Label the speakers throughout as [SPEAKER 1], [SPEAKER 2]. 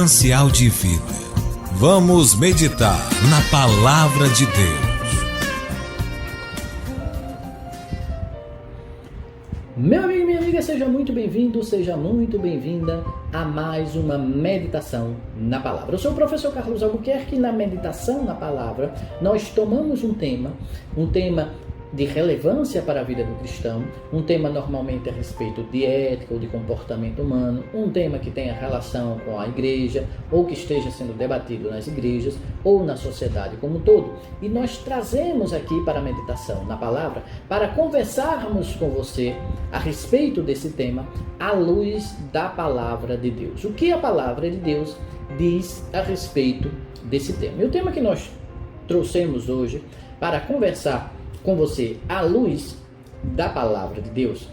[SPEAKER 1] Manancial de Vida. Vamos meditar na Palavra de Deus.
[SPEAKER 2] Meu amigo e minha amiga, seja muito bem-vindo, seja muito bem-vinda a mais uma meditação na Palavra. Eu sou o professor Carlos Albuquerque e na meditação na Palavra nós tomamos um tema de relevância para a vida do cristão, um tema normalmente a respeito de ética ou de comportamento humano, um tema que tenha relação com a igreja ou que esteja sendo debatido nas igrejas ou na sociedade como um todo. E nós trazemos aqui para a meditação na Palavra para conversarmos com você a respeito desse tema à luz da Palavra de Deus. O que a Palavra de Deus diz a respeito desse tema? E o tema que nós trouxemos hoje para conversar com você à luz da Palavra de Deus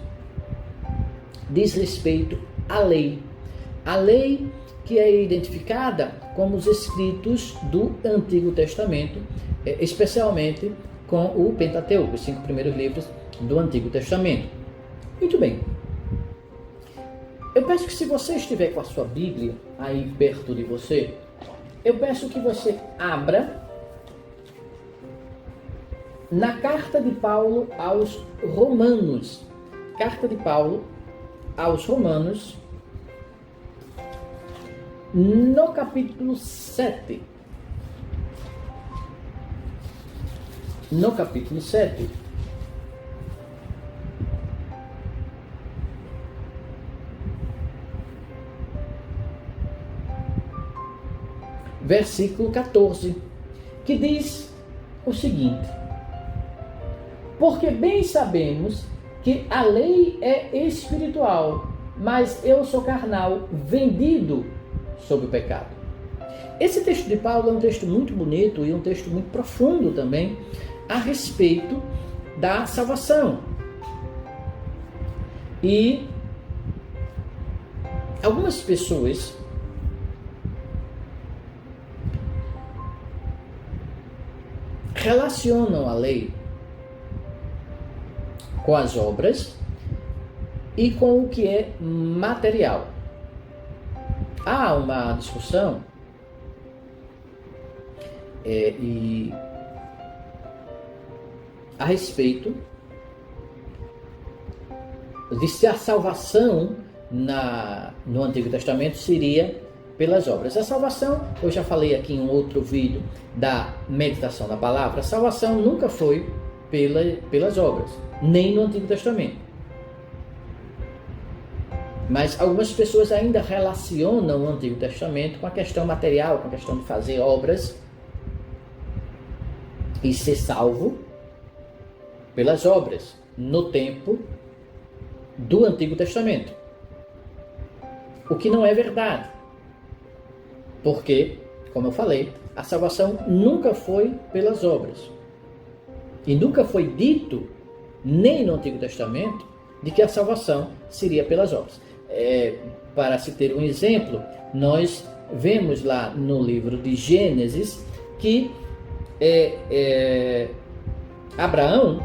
[SPEAKER 2] diz respeito à lei. A lei que é identificada como os escritos do Antigo Testamento, especialmente com o Pentateuco, os 5 primeiros livros do Antigo Testamento. Muito bem. Eu peço que, se você estiver com a sua Bíblia aí perto de você, eu peço que você abra na carta de Paulo aos Romanos. Carta de Paulo aos Romanos, no capítulo 7. No capítulo 7. Versículo 14, que diz o seguinte: porque bem sabemos que a lei é espiritual, mas eu sou carnal, vendido sob o pecado. Esse texto de Paulo é um texto muito bonito e um texto muito profundo também a respeito da salvação. E algumas pessoas relacionam a lei com as obras e com o que é material. Há uma discussão a respeito de se a salvação no Antigo Testamento seria pelas obras. A salvação, eu já falei aqui em um outro vídeo da meditação da palavra, a salvação nunca foi pelas obras, nem no Antigo Testamento. Mas algumas pessoas ainda relacionam o Antigo Testamento com a questão material, com a questão de fazer obras e ser salvo pelas obras no tempo do Antigo Testamento. O que não é verdade. Porque, como eu falei, a salvação nunca foi pelas obras. E nunca foi dito, nem no Antigo Testamento, de que a salvação seria pelas obras. Para se ter um exemplo, nós vemos lá no livro de Gênesis que Abraão,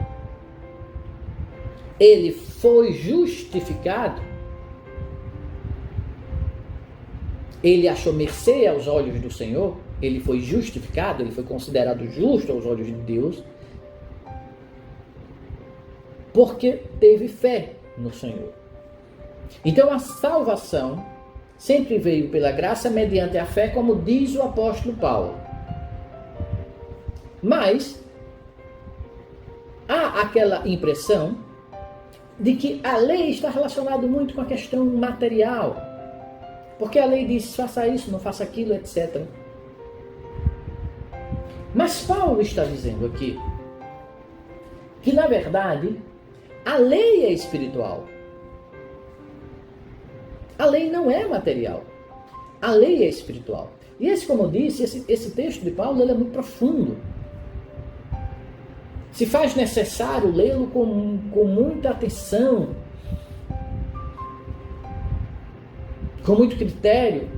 [SPEAKER 2] ele foi justificado, ele achou mercê aos olhos do Senhor, ele foi justificado, ele foi considerado justo aos olhos de Deus, porque teve fé no Senhor. Então a salvação sempre veio pela graça mediante a fé, como diz o apóstolo Paulo. Mas há aquela impressão de que a lei está relacionada muito com a questão material, porque a lei diz: faça isso, não faça aquilo, etc. Mas Paulo está dizendo aqui que, na verdade, a lei é espiritual. A lei não é material. A lei é espiritual. E esse, como eu disse, esse texto de Paulo, ele é muito profundo. Se faz necessário lê-lo com muita atenção, com muito critério,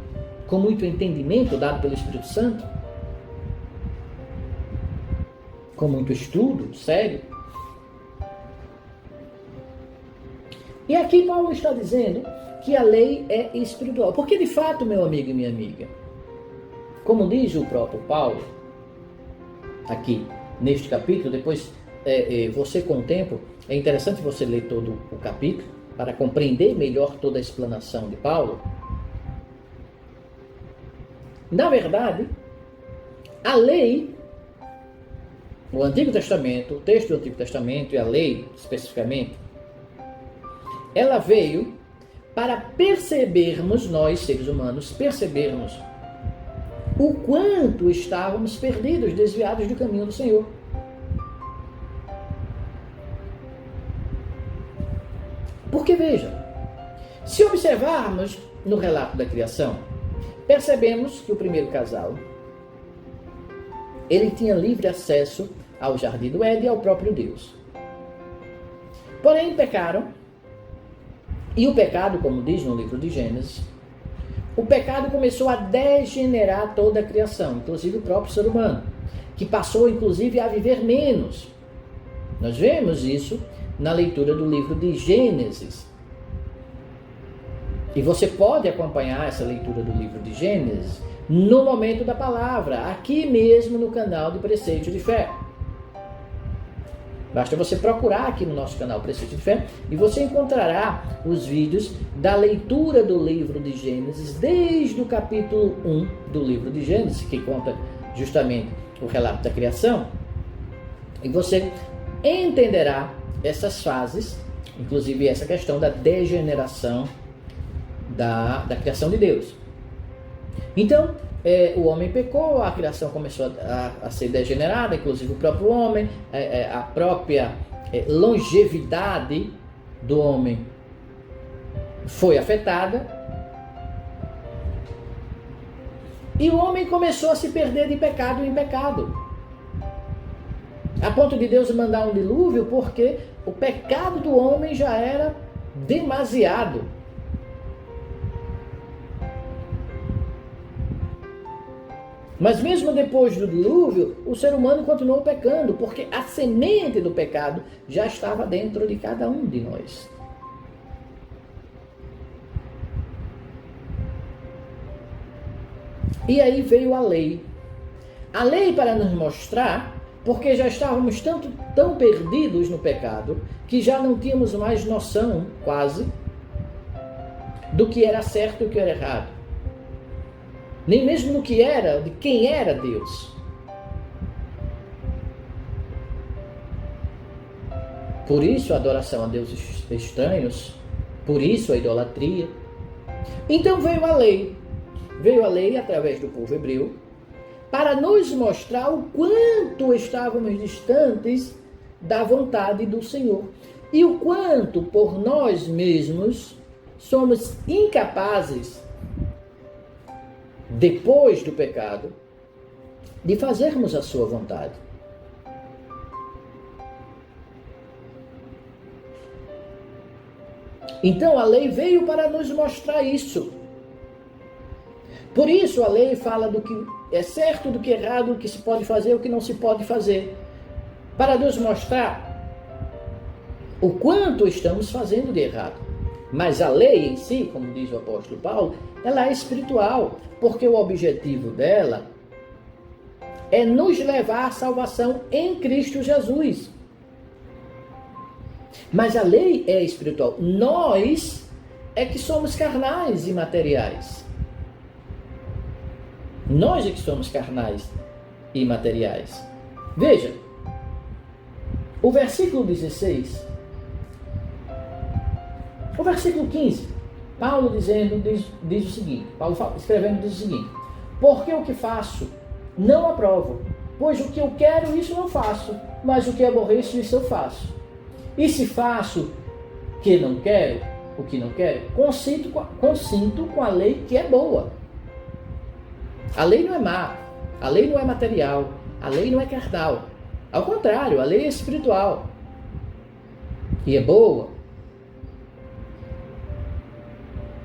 [SPEAKER 2] com muito entendimento dado pelo Espírito Santo, com muito estudo sério. E aqui Paulo está dizendo que a lei é espiritual. Porque de fato, meu amigo e minha amiga, como diz o próprio Paulo, aqui neste capítulo, depois você com o tempo, é interessante você ler todo o capítulo, para compreender melhor toda a explanação de Paulo. Na verdade, a lei, o Antigo Testamento, o texto do Antigo Testamento e a lei especificamente, ela veio para percebermos, nós seres humanos, percebermos o quanto estávamos perdidos, desviados do caminho do Senhor. Porque veja, se observarmos no relato da criação, percebemos que o primeiro casal, ele tinha livre acesso ao jardim do Éden e ao próprio Deus. Porém, pecaram, e o pecado, como diz no livro de Gênesis, o pecado começou a degenerar toda a criação, inclusive o próprio ser humano, que passou, inclusive, a viver menos. Nós vemos isso na leitura do livro de Gênesis. E você pode acompanhar essa leitura do livro de Gênesis no momento da palavra, aqui mesmo no canal de Preceito de Fé. Basta você procurar aqui no nosso canal Preceito de Fé e você encontrará os vídeos da leitura do livro de Gênesis, desde o capítulo 1 do livro de Gênesis, que conta justamente o relato da criação. E você entenderá essas fases, inclusive essa questão da degeneração da criação de Deus. Então, o homem pecou, a criação começou a ser degenerada, inclusive o próprio homem, a própria longevidade do homem foi afetada. E o homem começou a se perder de pecado em pecado, a ponto de Deus mandar um dilúvio, porque o pecado do homem já era demasiado. Mas mesmo depois do dilúvio, o ser humano continuou pecando, porque a semente do pecado já estava dentro de cada um de nós. E aí veio a lei. A lei para nos mostrar, porque já estávamos tão perdidos no pecado, que já não tínhamos mais noção, quase, do que era certo e o que era errado. Nem mesmo no que era, de quem era Deus. Por isso a adoração a deuses estranhos, por isso a idolatria. Então veio a lei através do povo hebreu, para nos mostrar o quanto estávamos distantes da vontade do Senhor e o quanto por nós mesmos somos incapazes, depois do pecado, de fazermos a sua vontade. Então a lei veio para nos mostrar isso. Por isso a lei fala do que é certo, do que é errado, do que se pode fazer, o que não se pode fazer, para nos mostrar o quanto estamos fazendo de errado. Mas a lei em si, como diz o apóstolo Paulo, ela é espiritual, porque o objetivo dela é nos levar à salvação em Cristo Jesus. Mas a lei é espiritual. Nós é que somos carnais e materiais. Nós é que somos carnais e materiais. Veja, o versículo 16, o versículo 15, Paulo diz o seguinte, escrevendo diz o seguinte: porque o que faço não aprovo, pois o que eu quero isso não faço, mas o que aborreço isso eu faço. E se faço o que não quero, consinto com a lei que é boa. A lei não é má, a lei não é material, a lei não é carnal. Ao contrário, a lei é espiritual e é boa.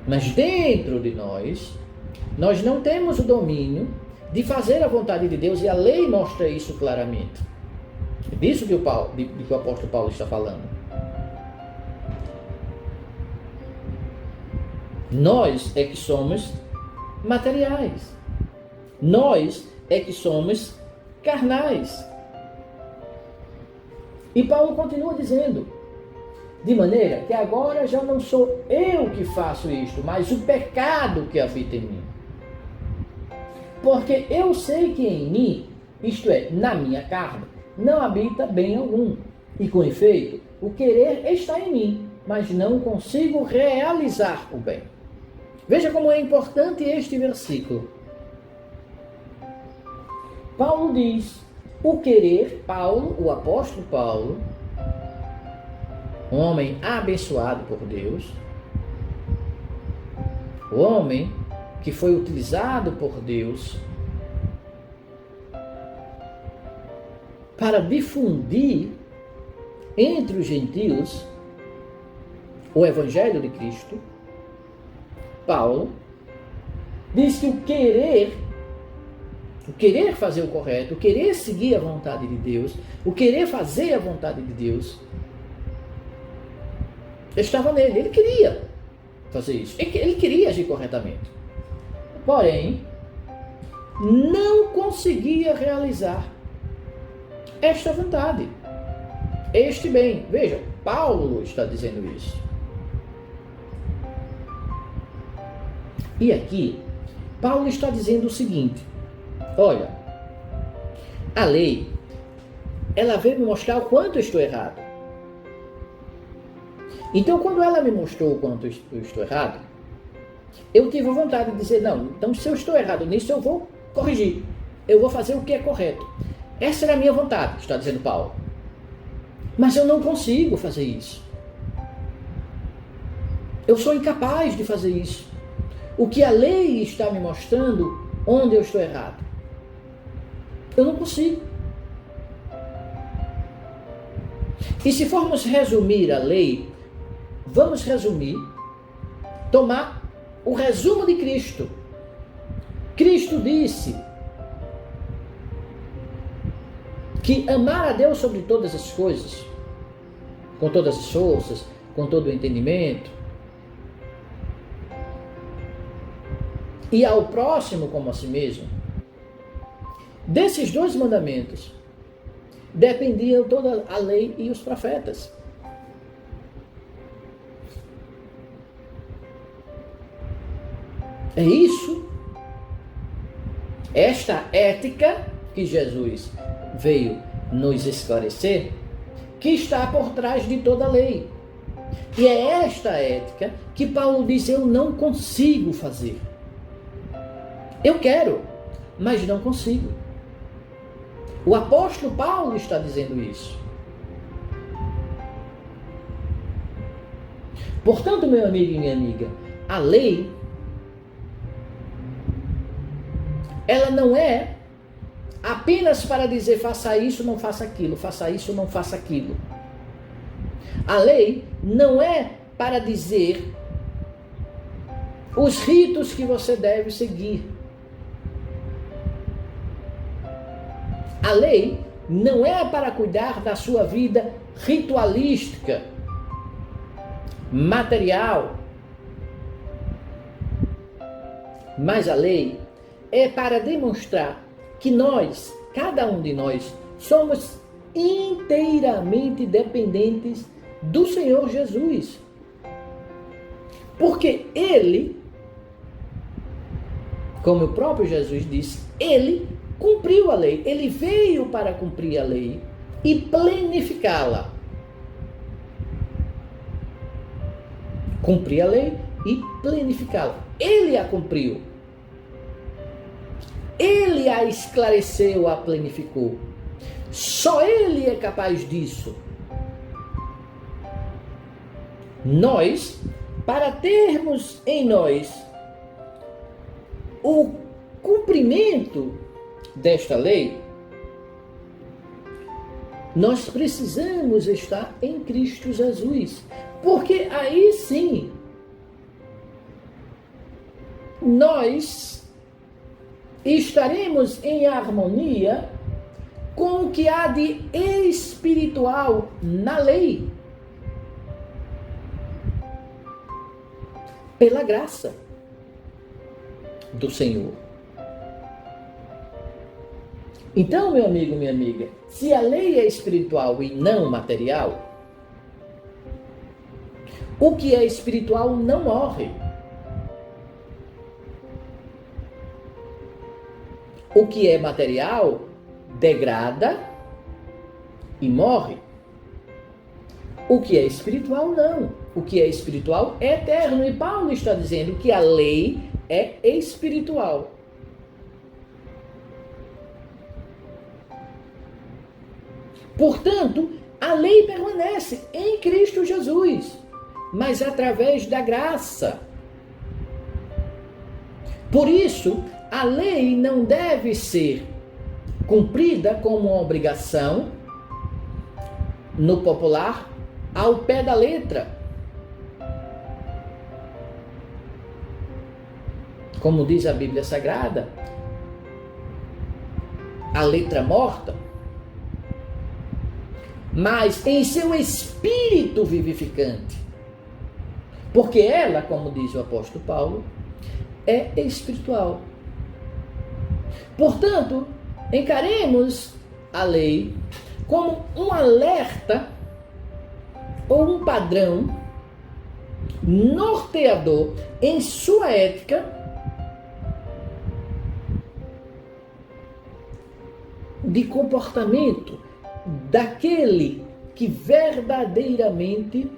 [SPEAKER 2] Mas dentro de nós não temos o domínio de fazer a vontade de Deus, e a lei mostra isso claramente. É disso que o apóstolo Paulo está falando. Nós é que somos materiais. Nós é que somos carnais. E Paulo continua dizendo, de maneira que agora já não sou eu que faço isto, mas o pecado que habita em mim. Porque eu sei que em mim, isto é, na minha carne, não habita bem algum. E com efeito, o querer está em mim, mas não consigo realizar o bem. Veja como é importante este versículo. Paulo diz, o querer, Paulo, o apóstolo Paulo, um homem abençoado por Deus, o homem que foi utilizado por Deus para difundir entre os gentios o Evangelho de Cristo, Paulo diz que o querer fazer o correto, o querer seguir a vontade de Deus, o querer fazer a vontade de Deus, estava nele. Ele queria fazer isso, ele queria agir corretamente. Porém, não conseguia realizar esta vontade, este bem. Veja, Paulo está dizendo isso. E aqui, Paulo está dizendo o seguinte, olha, a lei, ela veio me mostrar o quanto eu estou errado. Então, quando ela me mostrou o quanto eu estou errado, eu tive a vontade de dizer, não, então se eu estou errado nisso, eu vou corrigir. Eu vou fazer o que é correto. Essa era a minha vontade, está dizendo Paulo. Mas eu não consigo fazer isso. Eu sou incapaz de fazer isso. O que a lei está me mostrando, onde eu estou errado. Eu não consigo. E se formos resumir a lei, vamos resumir, tomar o resumo de Cristo. Cristo disse que amar a Deus sobre todas as coisas, com todas as forças, com todo o entendimento, e ao próximo como a si mesmo, desses dois mandamentos dependiam toda a lei e os profetas. É isso, esta ética que Jesus veio nos esclarecer, que está por trás de toda a lei. E é esta ética que Paulo diz, eu não consigo fazer. Eu quero, mas não consigo. O apóstolo Paulo está dizendo isso. Portanto, meu amigo e minha amiga, a lei, ela não é apenas para dizer faça isso, não faça aquilo, faça isso, não faça aquilo. A lei não é para dizer os ritos que você deve seguir. A lei não é para cuidar da sua vida ritualística, material. Mas a lei é para demonstrar que nós, cada um de nós, somos inteiramente dependentes do Senhor Jesus. Porque Ele, como o próprio Jesus disse, Ele cumpriu a lei. Ele veio para cumprir a lei e planificá-la. Cumprir a lei e planificá-la. Ele a cumpriu. Ele a esclareceu, a planificou. Só Ele é capaz disso. Nós, para termos em nós o cumprimento desta lei, nós precisamos estar em Cristo Jesus. Porque aí sim, nós estaremos em harmonia com o que há de espiritual na lei. pela graça do Senhor. Então, meu amigo, minha amiga, se a lei é espiritual e não material, o que é espiritual não morre. O que é material degrada e morre. O que é espiritual não. O que é espiritual é eterno. E Paulo está dizendo que a lei é espiritual. Portanto, a lei permanece em Cristo Jesus, mas através da graça. Por isso, a lei não deve ser cumprida como uma obrigação, no popular, ao pé da letra. Como diz a Bíblia Sagrada, a letra morta, mas em seu espírito vivificante. Porque ela, como diz o apóstolo Paulo, é espiritual. Portanto, encaremos a lei como um alerta ou um padrão norteador em sua ética de comportamento daquele que verdadeiramente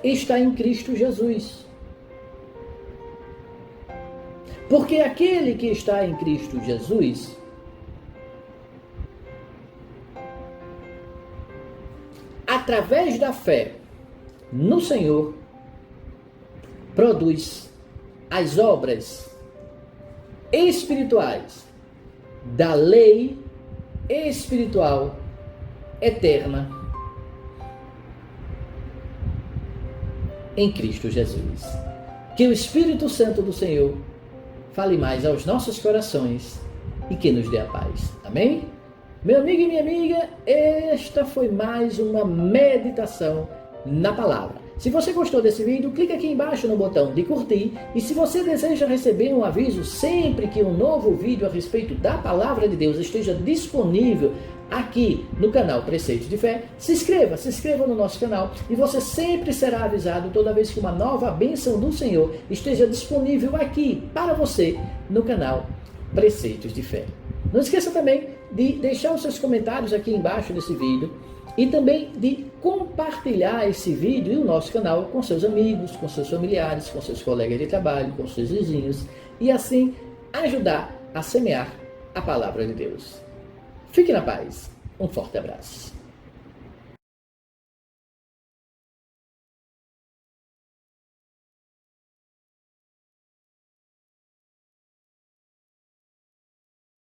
[SPEAKER 2] está em Cristo Jesus. Porque aquele que está em Cristo Jesus através da fé no Senhor, produz as obras espirituais da lei espiritual eterna em Cristo Jesus. Que o Espírito Santo do Senhor fale mais aos nossos corações e que nos dê a paz. Amém? Meu amigo e minha amiga, esta foi mais uma meditação na palavra. Se você gostou desse vídeo, clique aqui embaixo no botão de curtir. E se você deseja receber um aviso sempre que um novo vídeo a respeito da palavra de Deus esteja disponível aqui no canal Preceitos de Fé, se inscreva no nosso canal e você sempre será avisado toda vez que uma nova bênção do Senhor esteja disponível aqui para você no canal Preceitos de Fé. Não esqueça também de deixar os seus comentários aqui embaixo desse vídeo e também de compartilhar esse vídeo e o nosso canal com seus amigos, com seus familiares, com seus colegas de trabalho, com seus vizinhos e assim ajudar a semear a palavra de Deus. Fique na paz. Um forte abraço.